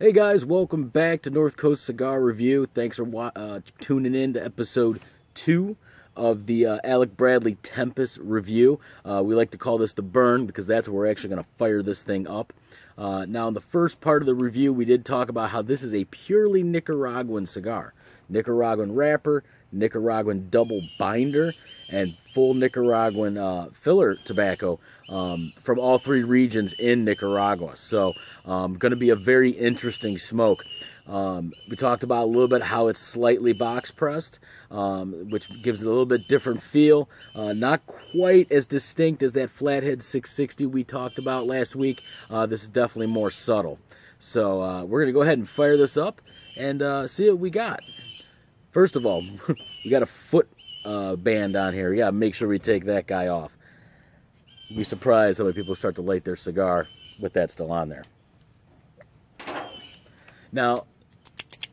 Hey guys, welcome back to North Coast Cigar Review. Thanks for tuning in to episode 2 of the Alec Bradley Tempus review. We like to call this the burn because that's where we're actually going to fire this thing up. Now, in the first part of the review, we did talk about how this is a purely Nicaraguan cigar. Nicaraguan wrapper, Nicaraguan double binder, and full Nicaraguan filler tobacco from all three regions in Nicaragua. So, going to be a very interesting smoke. We talked about a little bit how it's slightly box pressed, which gives it a little bit different feel. Not quite as distinct as that Flathead 660 we talked about last week. This is definitely more subtle. So we're going to go ahead and fire this up and see what we got. First of all, we got a foot band on here. We got to make sure we take that guy off. You'd be surprised how many people start to light their cigar with that still on there. Now,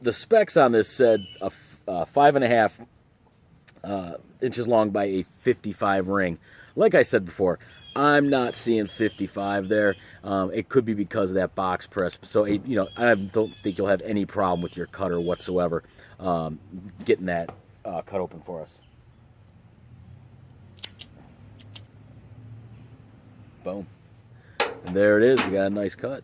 the specs on this said a 5.5 inches long by a 55 ring. Like I said before, I'm not seeing 55 there. It could be because of that box press. So, I don't think you'll have any problem with your cutter whatsoever getting that cut open for us. Boom. And there it is. We got a nice cut.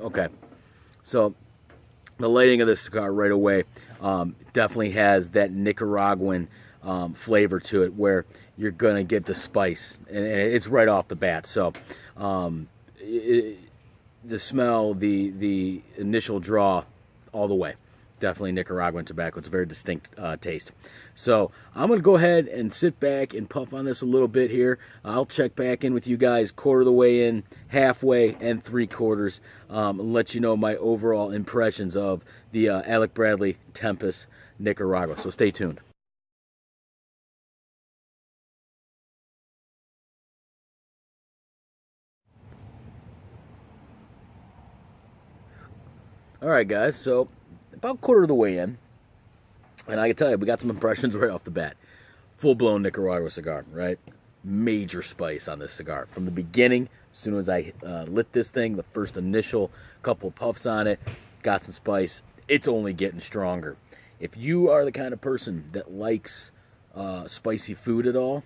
Okay, so the lighting of this cigar right away definitely has that Nicaraguan flavor to it, where you're going to get the spice, and it's right off the bat. So the smell, the initial draw, all the way. Definitely Nicaraguan tobacco. It's a very distinct taste. So I'm going to go ahead and sit back and puff on this a little bit here. I'll check back in with you guys quarter of the way in, halfway, and 3/4, and let you know my overall impressions of the Alec Bradley Tempus Nicaragua. So stay tuned. All right, guys, so about quarter of the way in, and I can tell you, we got some impressions right off the bat. Full-blown Nicaragua cigar, right? Major spice on this cigar. From the beginning, as soon as I lit this thing, the first initial couple puffs on it, got some spice. It's only getting stronger. If you are the kind of person that likes spicy food at all,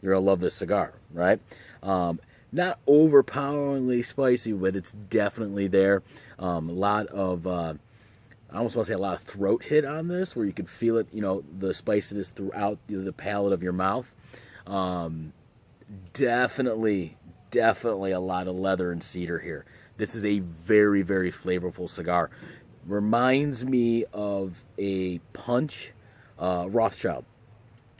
you're going to love this cigar, right? Not overpoweringly spicy, but it's definitely there. A lot of... I almost want to say a lot of throat hit on this, where you can feel it, the spiciness throughout the palate of your mouth. Definitely a lot of leather and cedar here. This is a very, very flavorful cigar. Reminds me of a Punch Rothschild.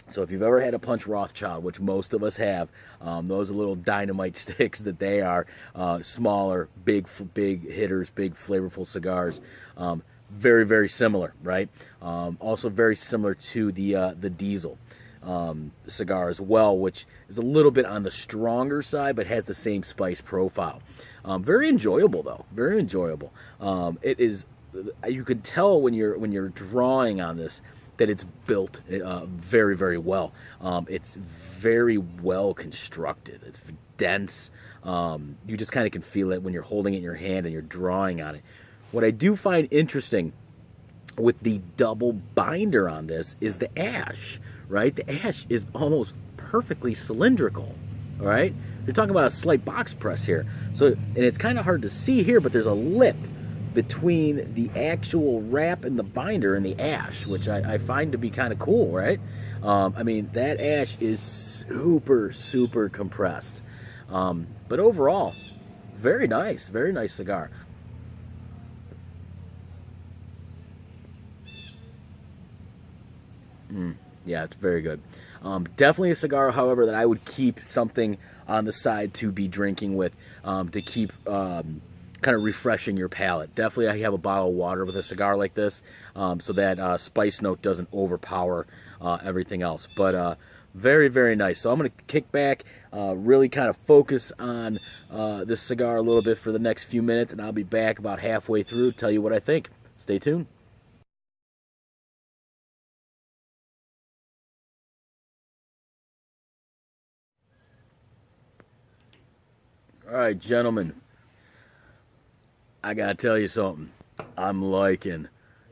So if you've ever had a Punch Rothschild, which most of us have, those are little dynamite sticks that they are, smaller, big hitters, big flavorful cigars. Very, very similar, right? Also very similar to the Diesel cigar as well, which is a little bit on the stronger side, but has the same spice profile. Very enjoyable, though. Very enjoyable. It is. You can tell when you're drawing on this that it's built very, very well. It's very well constructed. It's dense. You just kind of can feel it when you're holding it in your hand and you're drawing on it. What I do find interesting with the double binder on this is the ash, right? The ash is almost perfectly cylindrical, all right? You're talking about a slight box press here. So, and it's kind of hard to see here, but there's a lip between the actual wrap and the binder and the ash, which I find to be kind of cool, right? I mean, that ash is super, super compressed. But overall, very nice cigar. Yeah, it's very good. Definitely a cigar, however, that I would keep something on the side to be drinking with, to keep kind of refreshing your palate. Definitely I have a bottle of water with a cigar like this, so that spice note doesn't overpower everything else. But very, very nice. So I'm going to kick back, really kind of focus on this cigar a little bit for the next few minutes, and I'll be back about halfway through to tell you what I think. Stay tuned. All right, gentlemen, I gotta tell you something. I'm liking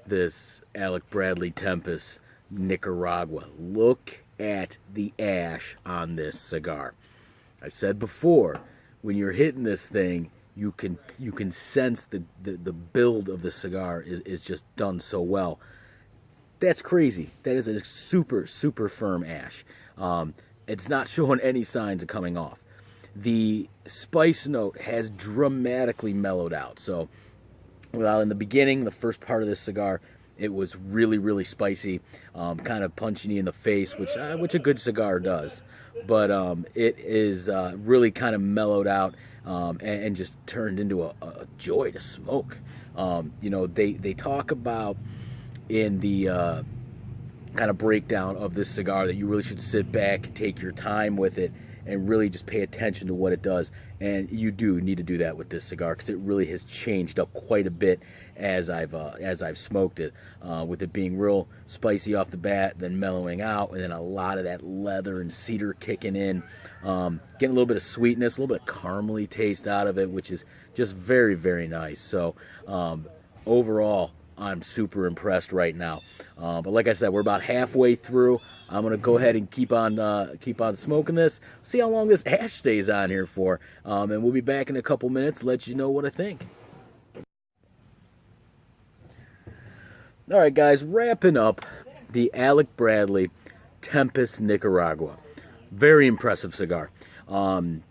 this Alec Bradley Tempus Nicaragua. Look at the ash on this cigar. I said before, when you're hitting this thing, you can sense the build of the cigar is just done so well. That's crazy. That is a super, super firm ash. It's not showing any signs of coming off. The spice note has dramatically mellowed out. So, well, in the beginning, the first part of this cigar, it was really, really spicy, kind of punching you in the face, which a good cigar does. But it is really kind of mellowed out and just turned into a joy to smoke. You know, they talk about in the kind of breakdown of this cigar that you really should sit back, take your time with it, and really just pay attention to what it does. And you do need to do that with this cigar, because it really has changed up quite a bit as I've smoked it, with it being real spicy off the bat, then mellowing out, and then a lot of that leather and cedar kicking in, getting a little bit of sweetness, a little bit of caramely taste out of it, which is just very, very nice. So overall, I'm super impressed right now. But like I said, we're about halfway through. I'm gonna go ahead and keep on smoking this. See how long this ash stays on here for, and we'll be back in a couple minutes to let you know what I think. All right, guys, wrapping up the Alec Bradley Tempus Nicaragua. Very impressive cigar. One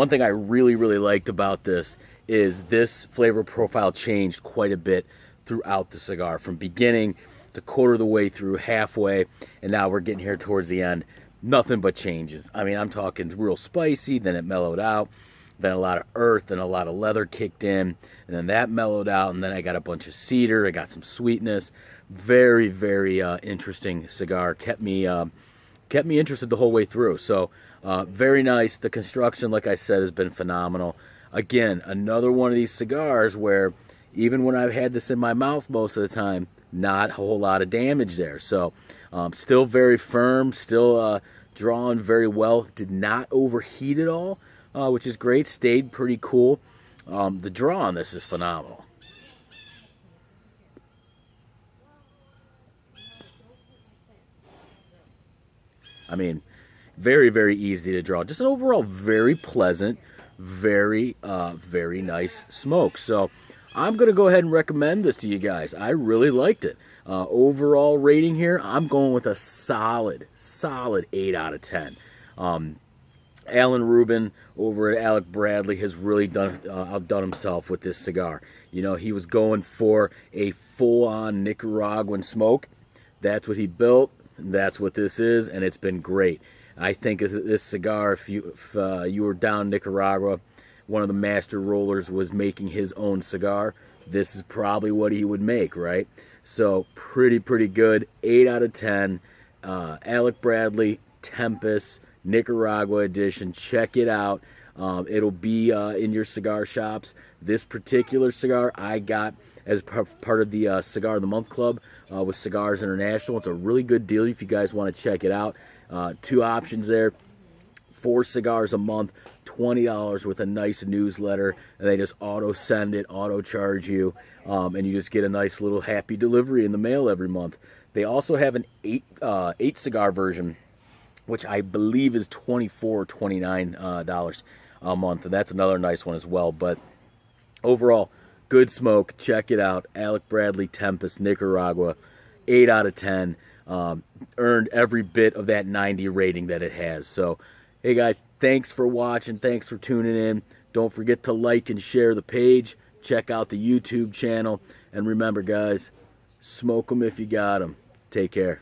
thing I really, really liked about this is this flavor profile changed quite a bit throughout the cigar, from beginning to quarter of the way through, halfway, and now we're getting here towards the end. Nothing but changes. I mean, I'm talking real spicy, then it mellowed out, then a lot of earth and a lot of leather kicked in, and then that mellowed out, and then I got a bunch of cedar, I got some sweetness. Very, very interesting cigar. Kept me interested the whole way through. So very nice. The construction, like I said, has been phenomenal. Again, another one of these cigars where even when I've had this in my mouth most of the time, not a whole lot of damage there. So still very firm, still drawing very well. Did not overheat at all, which is great. Stayed pretty cool. The draw on this is phenomenal. I mean, very, very easy to draw. Just an overall very pleasant, very, very nice smoke. So I'm going to go ahead and recommend this to you guys. I really liked it. Overall rating here, I'm going with a solid 8 out of 10. Alan Rubin over at Alec Bradley has really outdone himself with this cigar. You know, he was going for a full-on Nicaraguan smoke. That's what he built. That's what this is, and it's been great. I think this cigar, if you were down in Nicaragua, one of the master rollers was making his own cigar, this is probably what he would make, right? So pretty good. 8 out of 10. Alec Bradley Tempus Nicaragua edition. Check it out. It'll be in your cigar shops. This particular cigar I got as part of the Cigar of the Month Club with Cigars International. It's a really good deal if you guys want to check it out. 2 options there. 4 cigars a month, $20 with a nice newsletter, and they just auto send it, auto charge you, and you just get a nice little happy delivery in the mail every month. They also have an 8 cigar version, which I believe is $24 or $29 a month, and that's another nice one as well. But overall, good smoke. Check it out. Alec Bradley Tempus Nicaragua, 8 out of 10. Earned every bit of that 90 rating that it has. So hey guys, thanks for watching. Thanks for tuning in. Don't forget to like and share the page. Check out the YouTube channel. And remember guys, smoke them if you got them. Take care.